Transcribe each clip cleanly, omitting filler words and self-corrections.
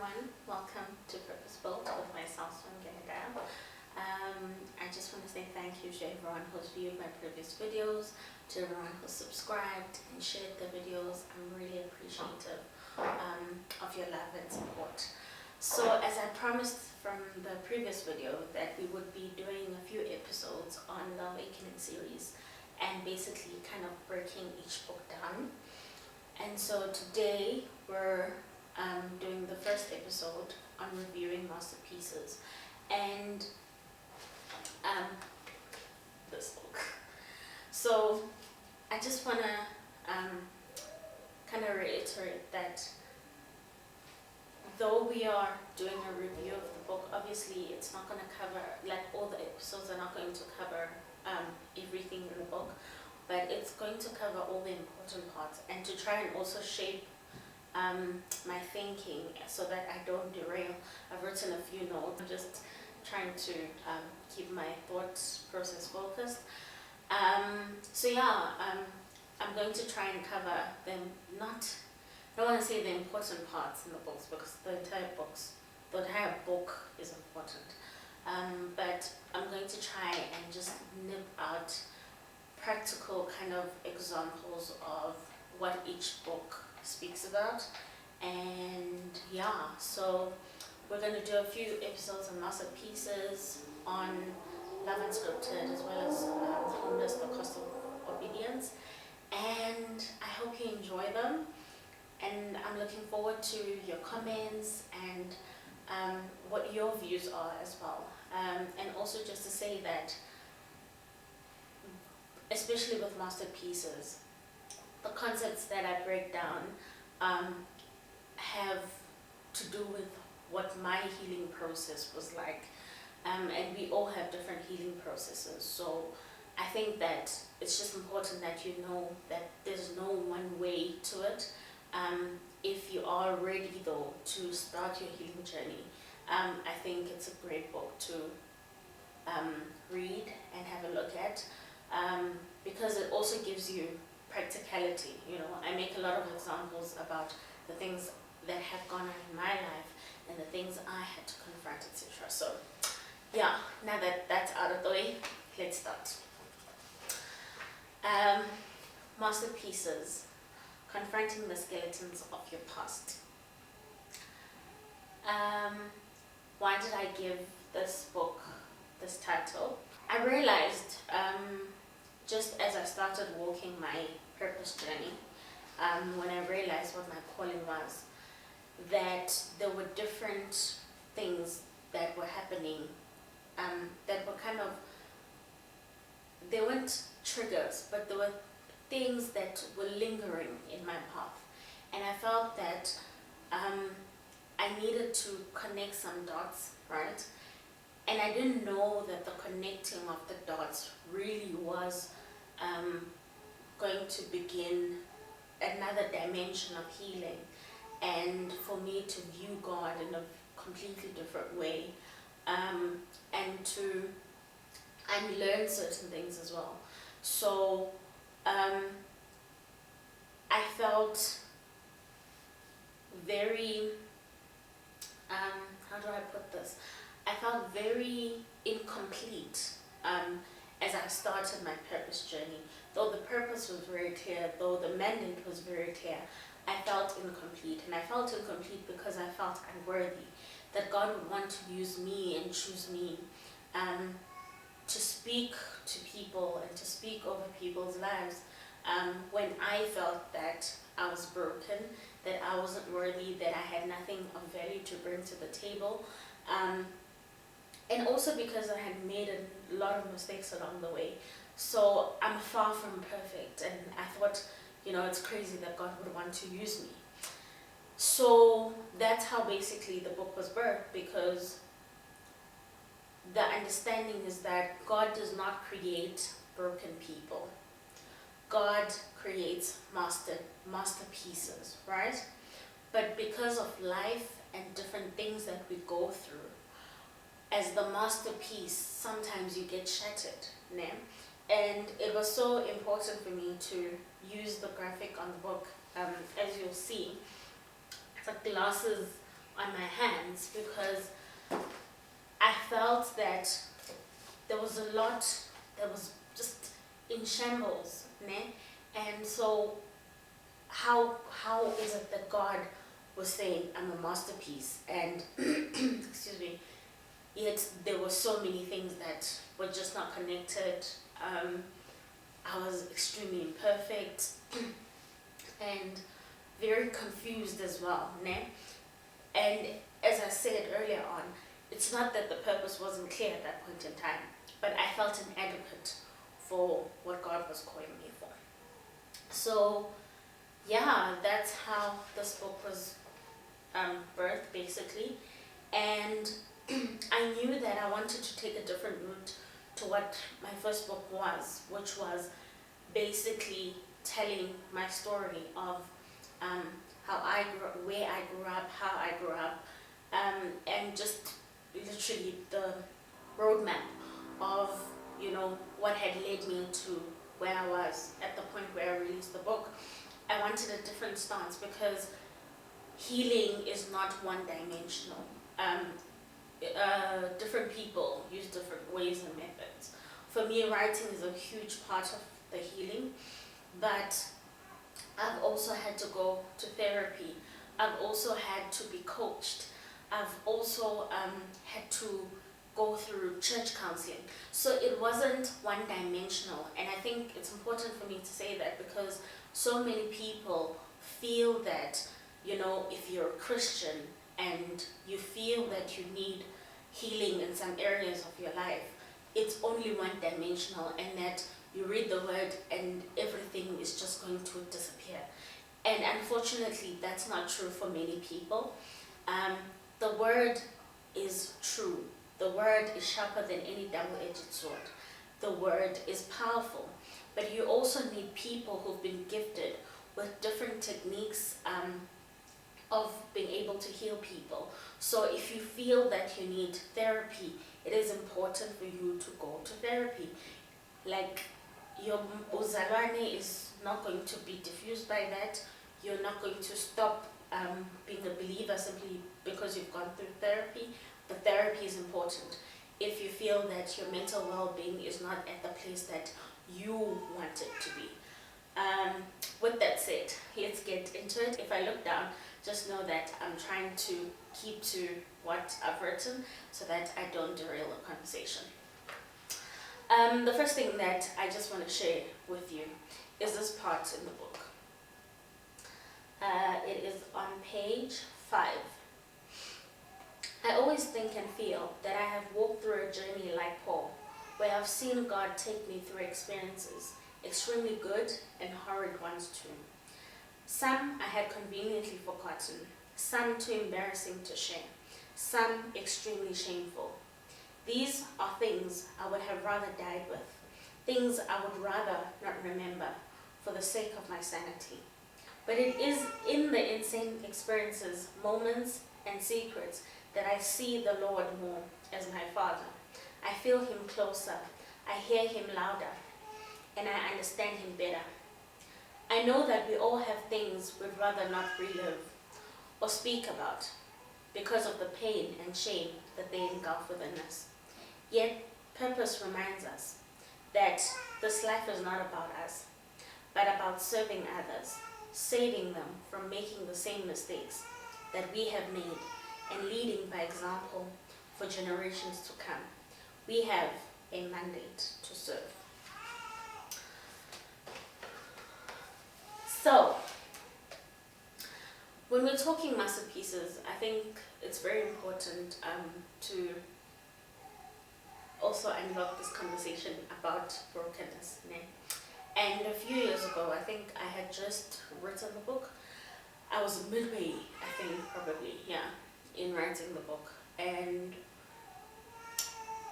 everyone, welcome to Purpose Built with myself, Dial. I just want to say thank you to everyone who's viewed my previous videos, to everyone who's subscribed and shared the videos. I'm really appreciative of your love and support. So as I promised from the previous video that we would be doing a few episodes on the Awakening series and basically kind of breaking each book down. And so today we're doing the first episode on reviewing masterpieces and this book. So I just want to kind of reiterate that though we are doing a review of the book, obviously it's not going to cover, like all the episodes are not going to cover everything in the book, but it's going to cover all the important parts and to try and also shape my thinking so that I don't derail. I've written a few notes. I'm just trying to keep my thoughts process focused. So yeah, I'm going to try and cover them. I don't want to say the important parts in the books because the entire book is important. But I'm going to try and just nip out practical kind of examples of what each book speaks about. And yeah, so we're going to do a few episodes on masterpieces, on Love Unscripted, as well as Homeless, The Cost of Obedience. And I hope you enjoy them. And I'm looking forward to your comments and what your views are as well. And also just to say that, especially with masterpieces, the concepts that I break down have to do with what my healing process was like. And we all have different healing processes. So I think that it's just important that you know that there's no one way to it. If you are ready though to start your healing journey, I think it's a great book to read and have a look at, because it also gives you practicality. You know, I make a lot of examples about the things that have gone on in my life and the things I had to confront, etc. So yeah, now that that's out of the way, let's start. Masterpieces, confronting the skeletons of your past. Why did I give this book this title? I realized just as I started walking my purpose journey, when I realized what my calling was, that there were different things that were happening that were kind of, they weren't triggers, but there were things that were lingering in my path. And I felt that I needed to connect some dots, right? And I didn't know that the connecting of the dots really was going to begin another dimension of healing, and for me to view God in a completely different way, and to unlearn certain things as well. So I felt very, how do I put this? I felt very incomplete as I started my purpose journey. Though the purpose was very clear, though the mandate was very clear, I felt incomplete. And I felt incomplete because I felt unworthy, that God would want to use me and choose me to speak to people and to speak over people's lives, when I felt that I was broken, that I wasn't worthy, that I had nothing of value to bring to the table. And also because I had made a lot of mistakes along the way. So I'm far from perfect, and I thought, you know, it's crazy that God would want to use me. So that's how basically the book was birthed, because the understanding is that God does not create broken people. God creates masterpieces, right? But because of life and different things that we go through, as the masterpiece, sometimes you get shattered, né? And it was so important for me to use the graphic on the book. As you'll see, it's like glasses on my hands because I felt that there was a lot that was just in shambles, ne? And so how is it that God was saying I'm a masterpiece, and excuse me, yet there were so many things that were just not connected. I was extremely imperfect and very confused as well, ne? And as I said earlier on, it's not that the purpose wasn't clear at that point in time, but I felt inadequate for what God was calling me for. So yeah, that's how this book was birthed basically. And I knew that I wanted to take a different route to what my first book was, which was basically telling my story of how I grew up, where I grew up, how I grew up, and just literally the roadmap of, you know, what had led me to where I was at the point where I released the book. I wanted a different stance because healing is not one-dimensional. Different people use different ways and methods. For me, writing is a huge part of the healing, but I've also had to go to therapy. I've also had to be coached. I've also had to go through church counseling. So it wasn't one-dimensional, and I think it's important for me to say that because so many people feel that, you know, if you're a Christian and you feel that you need healing in some areas of your life, it's only one-dimensional, and that you read the word and everything is just going to disappear. And unfortunately, that's not true for many people. The word is true. The word is sharper than any double-edged sword. The word is powerful. But you also need people who've been gifted with different techniques of being able to heal people. So if you feel that you need therapy, it is important for you to go to therapy. Like, your uzalwane is not going to be diffused by that. You're not going to stop being a believer simply because you've gone through therapy. But therapy is important if you feel that your mental well-being is not at the place that you want it to be. With that said, let's get into it. If I look down, just know that I'm trying to keep to what I've written so that I don't derail the conversation. The first thing that I just want to share with you is this part in the book. It is on page 5. I always think and feel that I have walked through a journey like Paul, where I've seen God take me through experiences, extremely good and horrid ones too. Some I had conveniently forgotten, some too embarrassing to share, some extremely shameful. These are things I would have rather died with, things I would rather not remember for the sake of my sanity. But it is in the insane experiences, moments, and secrets that I see the Lord more as my Father. I feel Him closer, I hear Him louder, and I understand Him better. I know that we all have things we'd rather not relive or speak about because of the pain and shame that they engulf within us. Yet, purpose reminds us that this life is not about us, but about serving others, saving them from making the same mistakes that we have made, and leading by example for generations to come. We have a mandate to serve. So, when we're talking masterpieces, I think it's very important to also unlock this conversation about brokenness. And a few years ago, I think I had just written the book. I was midway, I think, probably, yeah, in writing the book. And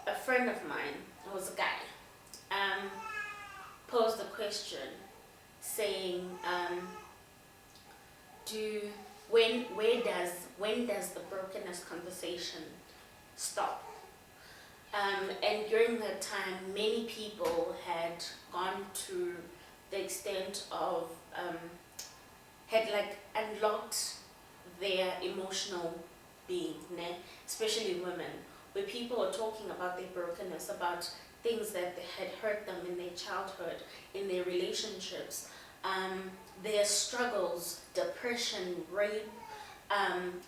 a friend of mine, who was a guy, posed a question saying, when does the brokenness conversation stop? And during that time, many people had gone to the extent of, had like unlocked their emotional being, né? Especially women, where people are talking about their brokenness, about things that had hurt them in their childhood, in their relationships, their struggles, depression, rape,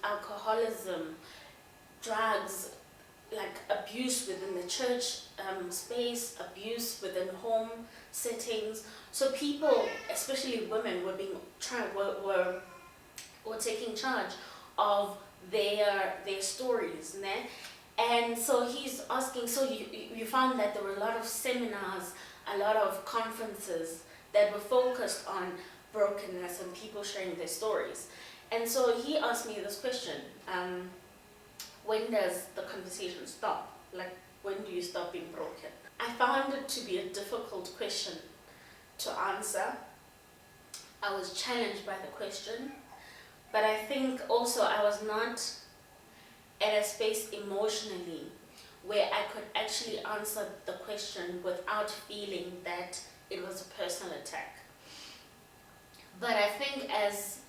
alcoholism, drugs, like abuse within the church space, abuse within home settings. So people, especially women, were taking charge of their stories, né? And so he's asking, so you found that there were a lot of seminars, a lot of conferences that were focused on brokenness and people sharing their stories. And so he asked me this question, when does the conversation stop? Like, when do you stop being broken? I found it to be a difficult question to answer. I was challenged by the question, but I think also I was not at a space emotionally where I could actually answer the question without feeling that it was a personal attack. But I think as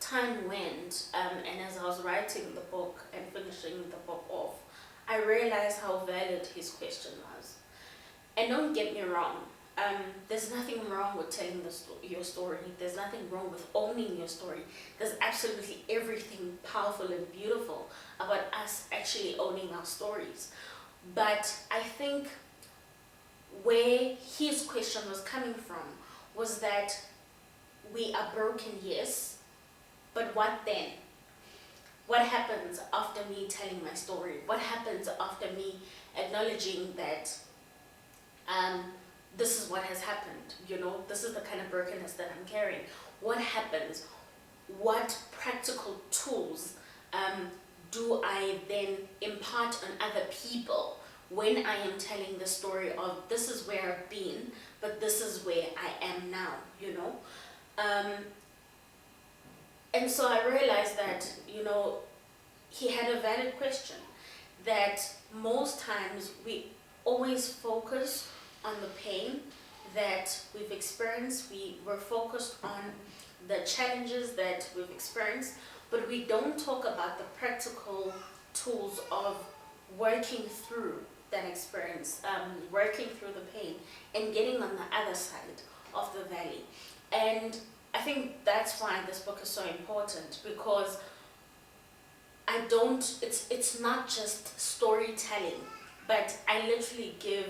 time went, and as I was writing the book and finishing the book off, I realized how valid his question was. And don't get me wrong, there's nothing wrong with telling your story. There's nothing wrong with owning your story. There's absolutely everything powerful and beautiful about us actually owning our stories. But I think where his question was coming from was that we are broken, yes, but what then? What happens after me telling my story? What happens after me acknowledging that this is what has happened, this is the kind of brokenness that I'm carrying? What happens? What practical tools do I then impart on other people when I am telling the story of this is where I've been, but this is where I am now, And so I realized that, he had a valid question, that most times we always focus on the pain that we've experienced. We're focused on the challenges that we've experienced, but we don't talk about the practical tools of working through that experience, working through the pain and getting on the other side of the valley. And I think that's why this book is so important, because it's not just storytelling, but I literally give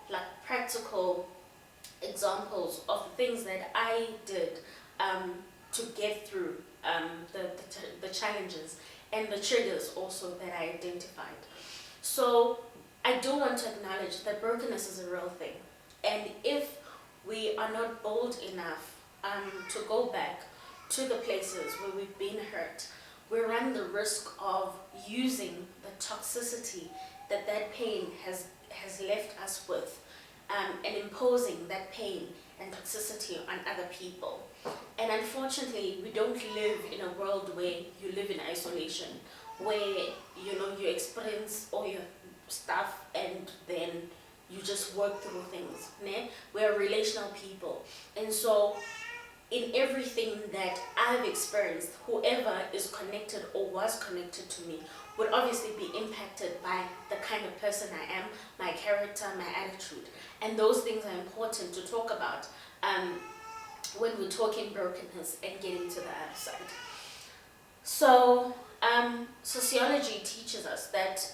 like practical examples of the things that I did to get through the challenges and the triggers also that I identified. So I do want to acknowledge that brokenness is a real thing, and if we are not bold enough to go back to the places where we've been hurt, we run the risk of using the toxicity that pain has left us with, and imposing that pain and toxicity on other people. And unfortunately, we don't live in a world where you live in isolation, where you experience all your stuff and then you just work through things. Ne? We're relational people, and so in everything that I've experienced, whoever is connected or was connected to me would obviously be impacted by the kind of person I am, my character, my attitude. And those things are important to talk about when we're talking brokenness and getting to the other side. So sociology teaches us that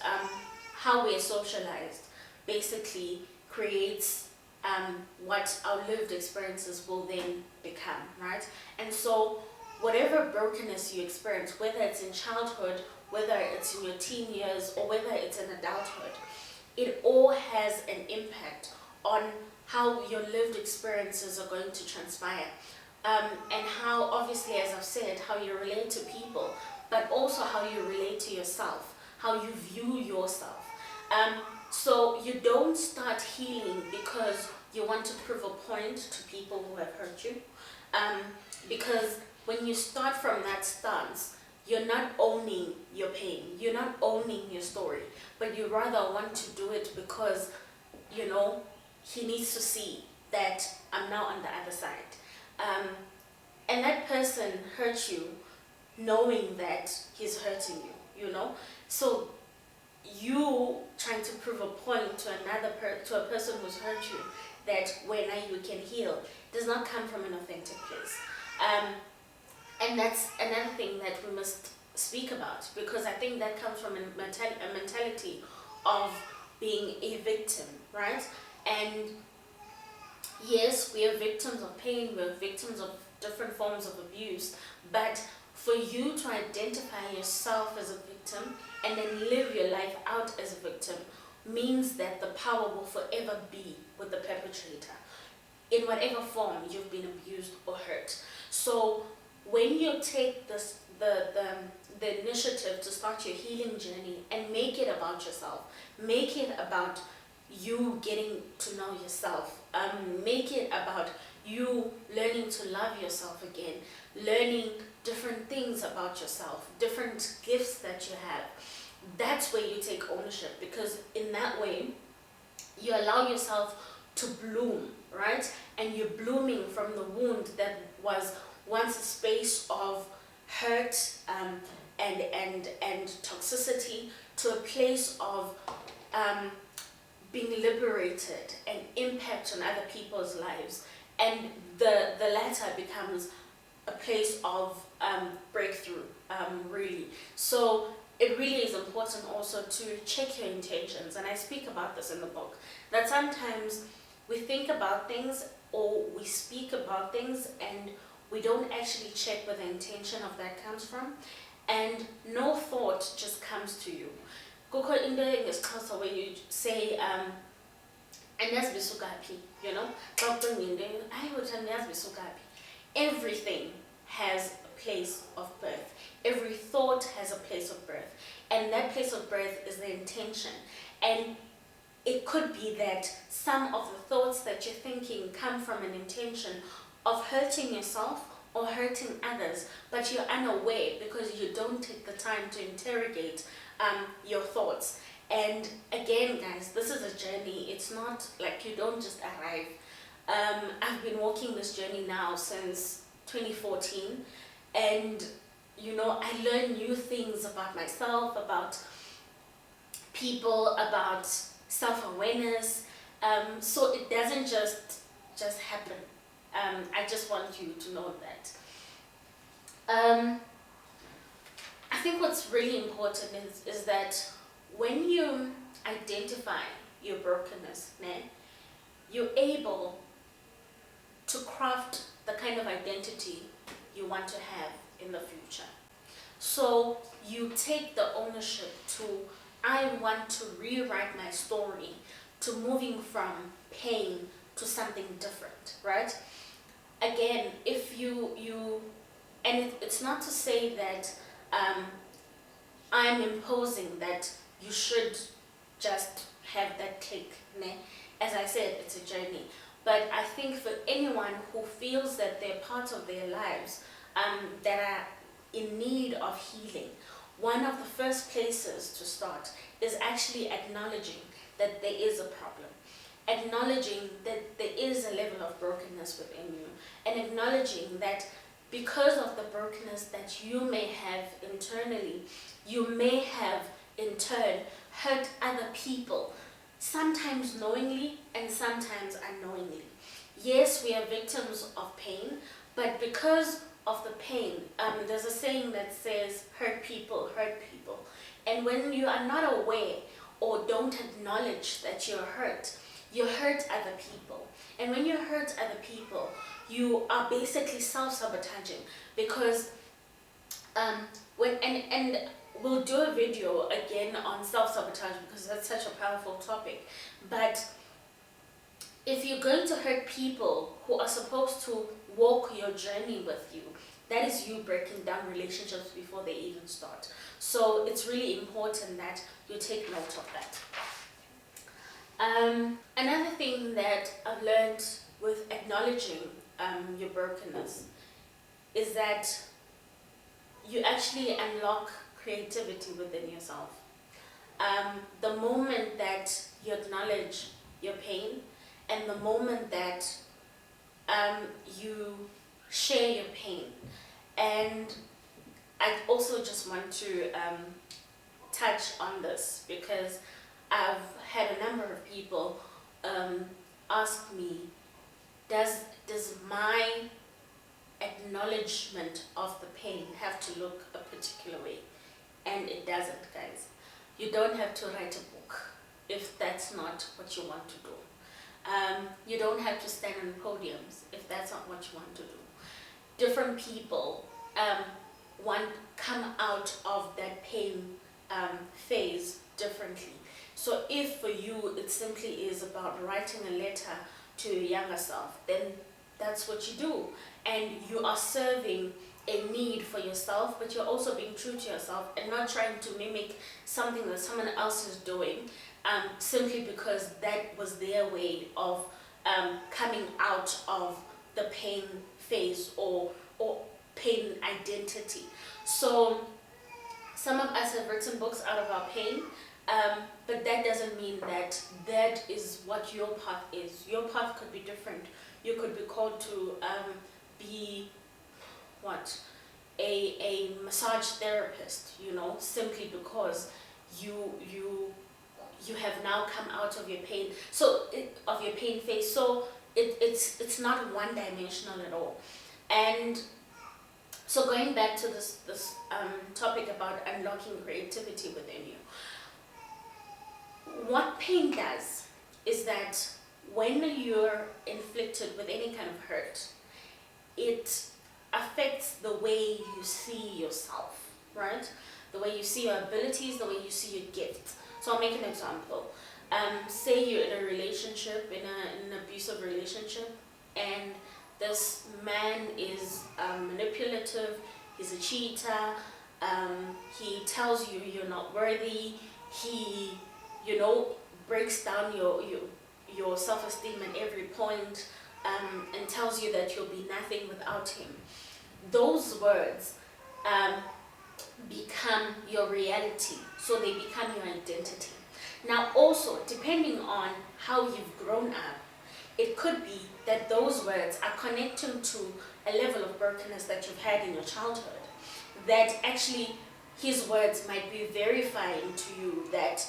how we are socialized basically creates what our lived experiences will then become, right? And so whatever brokenness you experience, whether it's in childhood, whether it's in your teen years, or whether it's in adulthood, it all has an impact on how your lived experiences are going to transpire, and how, obviously, as I've said, how you relate to people, but also how you relate to yourself, how you view yourself. So you don't start healing because you want to prove a point to people who have hurt you, because when you start from that stance, you're not owning your pain, you're not owning your story, but you rather want to do it because, he needs to see that I'm now on the other side. And that person hurt you knowing that he's hurting you. you know. So you trying to prove a point to to a person who's hurt you that when you can heal does not come from an authentic place. And that's another thing that we must speak about, because I think that comes from a mentality of being a victim, right? And yes, we are victims of pain, we're victims of different forms of abuse, but for you to identify yourself as a victim and then live your life out as a victim means that the power will forever be with the perpetrator in whatever form you've been abused or hurt. So when you take this, the initiative to start your healing journey and make it about yourself, make it about you getting to know yourself, make it about you learning to love yourself again, learning different things about yourself, different gifts that you have. That's where you take ownership, because in that way you allow yourself to bloom, right? And you're blooming from the wound that was once a space of hurt and toxicity to a place of being liberated and impact on other people's lives. And the latter becomes a place of breakthrough, really. So it really is important also to check your intentions. And I speak about this in the book, that sometimes we think about things or we speak about things and we don't actually check where the intention of that comes from. And no thought just comes to you. Kukho into ngesixhosa where you say, anyazi bisukaphi, you know? Everything has a place of birth. Every thought has a place of birth. And that place of birth is the intention. And it could be that some of the thoughts that you're thinking come from an intention of hurting yourself or hurting others, but you're unaware because you don't take the time to interrogate your thoughts. And again, guys, this is a journey. It's not like you don't just arrive. I've been walking this journey now since 2014, and you know, I learn new things about myself, about people, about self-awareness. So it doesn't just happen. I just want you to know that. I think what's really important is that when you identify your brokenness, you're able to craft the kind of identity you want to have in the future. So you take the ownership to, I want to rewrite my story, to moving from pain to something different, right? Again, if and it's not to say that I'm imposing that you should just have that click. As I said, it's a journey. But I think for anyone who feels that they're part of their lives that are in need of healing, one of the first places to start is actually acknowledging that there is a problem. Acknowledging that there is a level of brokenness within you, and acknowledging that because of the brokenness that you may have internally, you may have in turn hurt other people, sometimes knowingly and sometimes unknowingly. Yes, we are victims of pain, but because of the pain, there's a saying that says, hurt people, hurt people. And when you are not aware or don't acknowledge that you hurt other people. And when you hurt other people, you are basically self-sabotaging, because and we'll do a video again on self-sabotage because that's such a powerful topic. But if you're going to hurt people who are supposed to walk your journey with you, that is you breaking down relationships before they even start. So it's really important that you take note of that. Another thing that I've learned with acknowledging your brokenness is that you actually unlock creativity within yourself. The moment that you acknowledge your pain, and the moment that you share your pain. And I also just want to touch on this because I've had a number of people ask me, does my acknowledgement of the pain have to look a particular way? And it doesn't, guys. You don't have to write a book if that's not what you want to do. You don't have to stand on podiums if that's not what you want to do. Different people come out of that pain phase differently. So if for you it simply is about writing a letter to your younger self, then that's what you do. And you are serving a need for yourself, but you're also being true to yourself and not trying to mimic something that someone else is doing simply because that was their way of coming out of the pain phase or pain identity. So some of us have written books out of our pain, but that doesn't mean that that is what your path is. Your path could be different. You could be called to be a massage therapist, simply because you have now come out of your pain, of your pain phase. So it's not one-dimensional at all. And so going back to this topic about unlocking creativity within you, what pain does is that when you're inflicted with any kind of hurt, it affects the way you see yourself, right? The way you see your abilities, the way you see your gifts. So I'll make an example. Say you're in a relationship, in an abusive relationship, and this man is manipulative, he's a cheater, he tells you you're not worthy, he, breaks down your self-esteem at every point, and tells you that you'll be nothing without him. Those words become your reality, so they become your identity. Now also, depending on how you've grown up, it could be that those words are connecting to a level of brokenness that you've had in your childhood, that actually his words might be verifying to you that,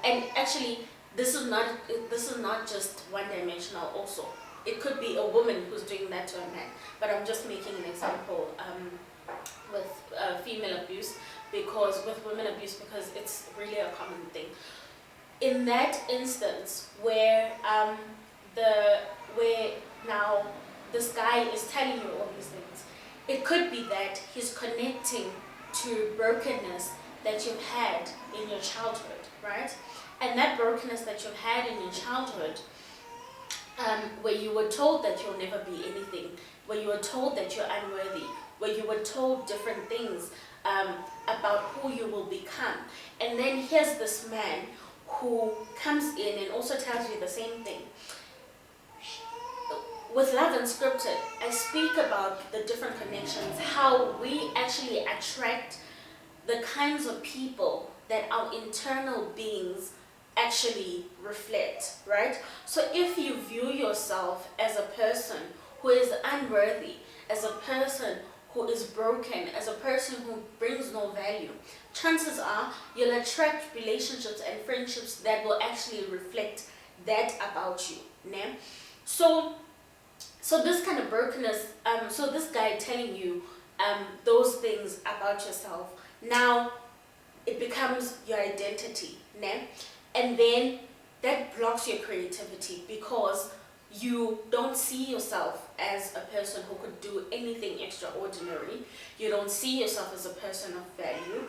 and actually this is not just one-dimensional also. It could be a woman who's doing that to a man, but I'm just making an example with female abuse, with women abuse, because it's really a common thing. In that instance where now this guy is telling you all these things, it could be that he's connecting to brokenness that you've had in your childhood, right? And that brokenness that you've had in your childhood, where you were told that you'll never be anything, where you were told that you're unworthy, where you were told different things about who you will become. And then here's this man who comes in and also tells you the same thing. With Love Unscripted, I speak about the different connections, how we actually attract the kinds of people that our internal beings actually reflect, right? So if you view yourself as a person who is unworthy, as a person who is broken, as a person who brings no value, chances are you'll attract relationships and friendships that will actually reflect that about you. Né? So this kind of brokenness, so this guy telling you those things about yourself, now it becomes your identity. Né? And then that blocks your creativity because you don't see yourself as a person who could do anything extraordinary. You don't see yourself as a person of value.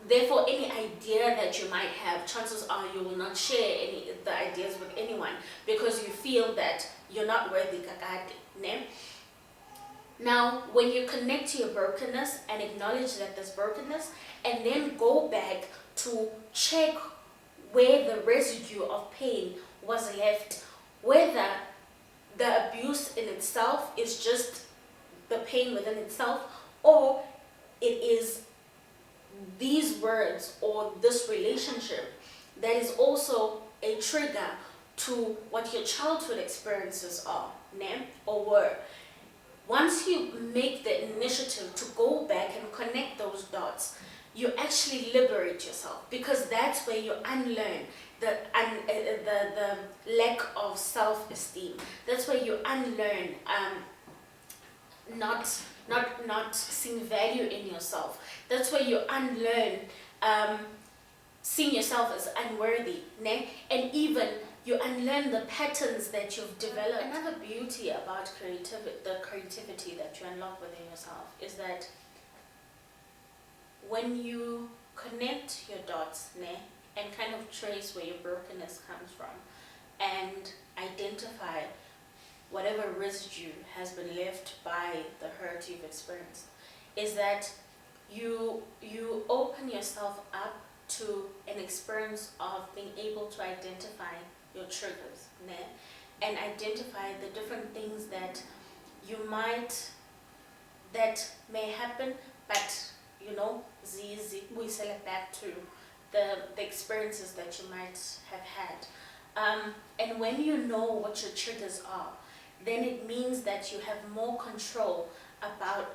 Therefore, any idea that you might have, chances are you will not share the ideas with anyone because you feel that you're not worthy kakade. Ne? Now, when you connect to your brokenness and acknowledge that there's brokenness, and then go back to check where the residue of pain was left, whether the abuse in itself is just the pain within itself, or it is these words or this relationship that is also a trigger to what your childhood experiences are, né? Or were. Once you make the initiative to go back and connect those dots, you actually liberate yourself, because that's where you unlearn the lack of self-esteem. That's where you unlearn not seeing value in yourself. That's where you unlearn seeing yourself as unworthy, ne? And even you unlearn the patterns that you've developed. Another beauty about the creativity that you unlock within yourself is that when you connect your dots, ne, and kind of trace where your brokenness comes from, and identify whatever residue has been left by the hurt you've experienced, is that you open yourself up to an experience of being able to identify your triggers, ne? And identify the different things that that may happen, but we select back to the experiences that you might have had. And when you know what your triggers are, then it means that you have more control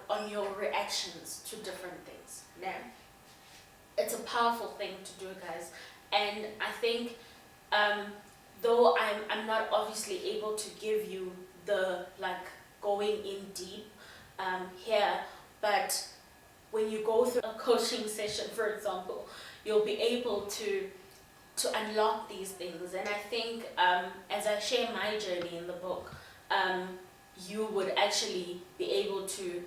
on your reactions to different things. Now, it's a powerful thing to do, guys. And I think, though I'm not obviously able to give you the going in deep here, but when you go through a coaching session, for example, you'll be able to unlock these things. And I think as I share my journey in the book, you would actually be able to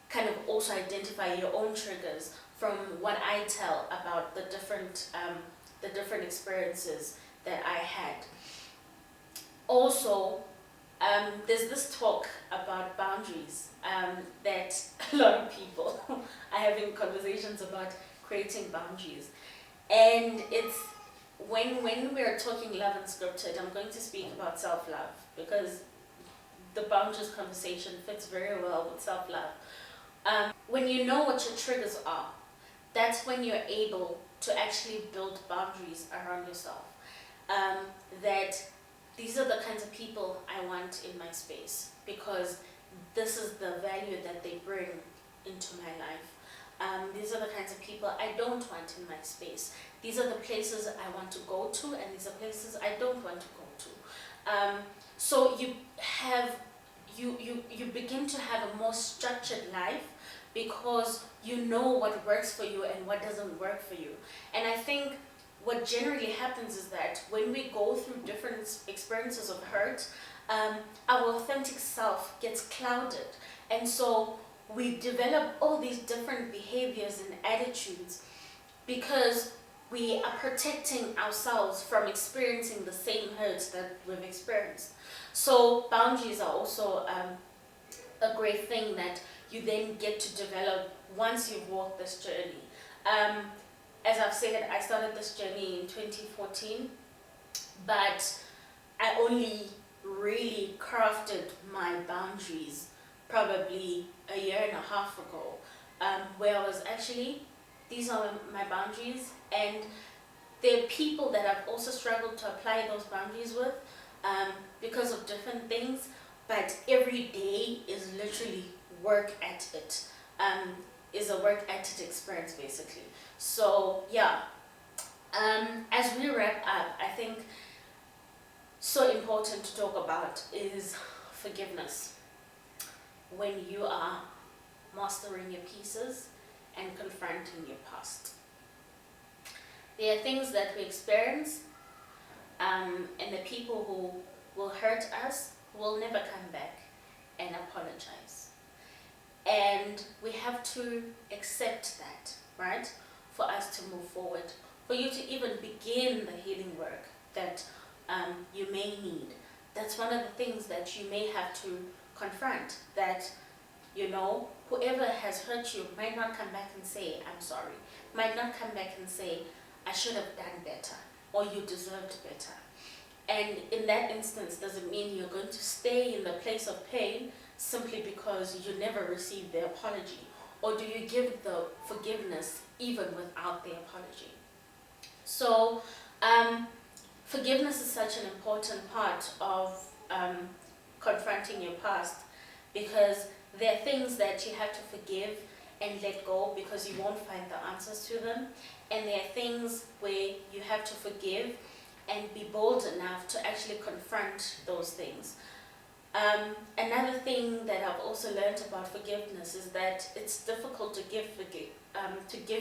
kind of also identify your own triggers from what I tell about the different experiences that I had. Also, there's this talk about boundaries that a lot of people are having conversations about creating boundaries. And it's when we're talking love unscripted, I'm going to speak about self-love, because the boundaries conversation fits very well with self-love. When you know what your triggers are, that's when you're able to actually build boundaries around yourself. That these are the kinds of people I want in my space, because this is the value that they bring into my life. These are the kinds of people I don't want in my space. These are the places I want to go to, and these are places I don't want to go to. So you begin to have a more structured life, because you know what works for you and what doesn't work for you. And I think what generally happens is that when we go through different experiences of hurt, our authentic self gets clouded. And so we develop all these different behaviors and attitudes because we are protecting ourselves from experiencing the same hurts that we've experienced. So boundaries are also a great thing that you then get to develop once you've walked this journey. As I've said, I started this journey in 2014, but I only really crafted my boundaries probably a year and a half ago, where I was actually, these are my boundaries, and there are people that I've also struggled to apply those boundaries with because of different things, but every day is literally work at it, is a work at it experience basically. So yeah, as we wrap up, I think so important to talk about is forgiveness. When you are mastering your pieces and confronting your past. There are things that we experience, and the people who will hurt us will never come back and apologize. And we have to accept that, right? For us to move forward, for you to even begin the healing work that you may need. That's one of the things that you may have to confront, that whoever has hurt you might not come back and say, I'm sorry. Might not come back and say, I should have done better, or you deserved better. And in that instance, does it mean you're going to stay in the place of pain simply because you never received the apology? Or do you give the forgiveness even without the apology? So forgiveness is such an important part of confronting your past, because there are things that you have to forgive and let go because you won't find the answers to them. And there are things where you have to forgive and be bold enough to actually confront those things. Another thing that I've also learned about forgiveness is that it's difficult to give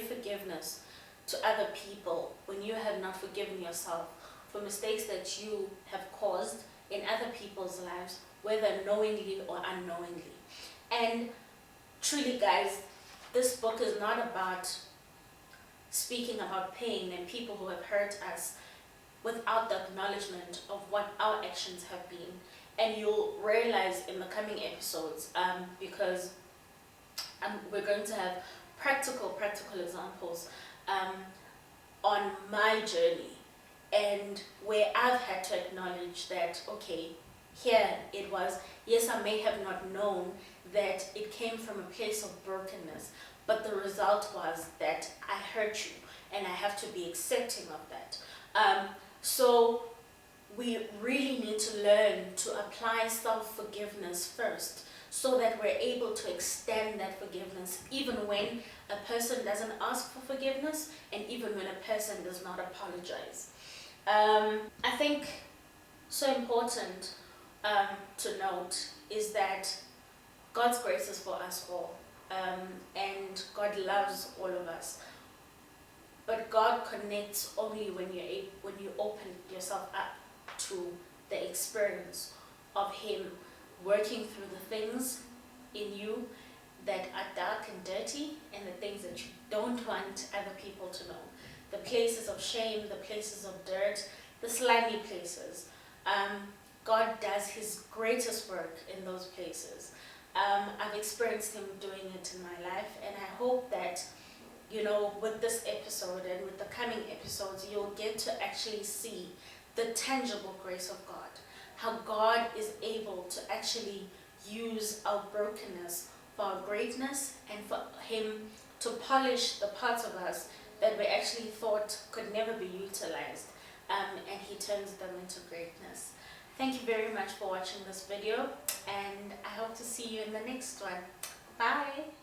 forgiveness to other people when you have not forgiven yourself for mistakes that you have caused in other people's lives, whether knowingly or unknowingly. And truly, guys, this book is not about speaking about pain and people who have hurt us without the acknowledgement of what our actions have been. And you'll realize in the coming episodes, because we're going to have practical examples on my journey, and where I've had to acknowledge that, okay, here it was, yes, I may have not known that it came from a place of brokenness, but the result was that I hurt you, and I have to be accepting of that. So we really need to learn to apply self-forgiveness first, so that we're able to extend that forgiveness even when a person doesn't ask for forgiveness, and even when a person does not apologize. I think so important to note is that God's grace is for us all, and God loves all of us. But God connects only when you open yourself up to the experience of Him working through the things in you that are dark and dirty, and the things that you don't want other people to know. The places of shame, the places of dirt, the slimy places. God does His greatest work in those places. I've experienced Him doing it in my life, and I hope that, you know, with this episode and with the coming episodes, you'll get to actually see the tangible grace of God. How God is able to actually use our brokenness for our greatness, and for Him to polish the parts of us that we actually thought could never be utilized, and He turns them into greatness. Thank you very much for watching this video, and I hope to see you in the next one. Bye!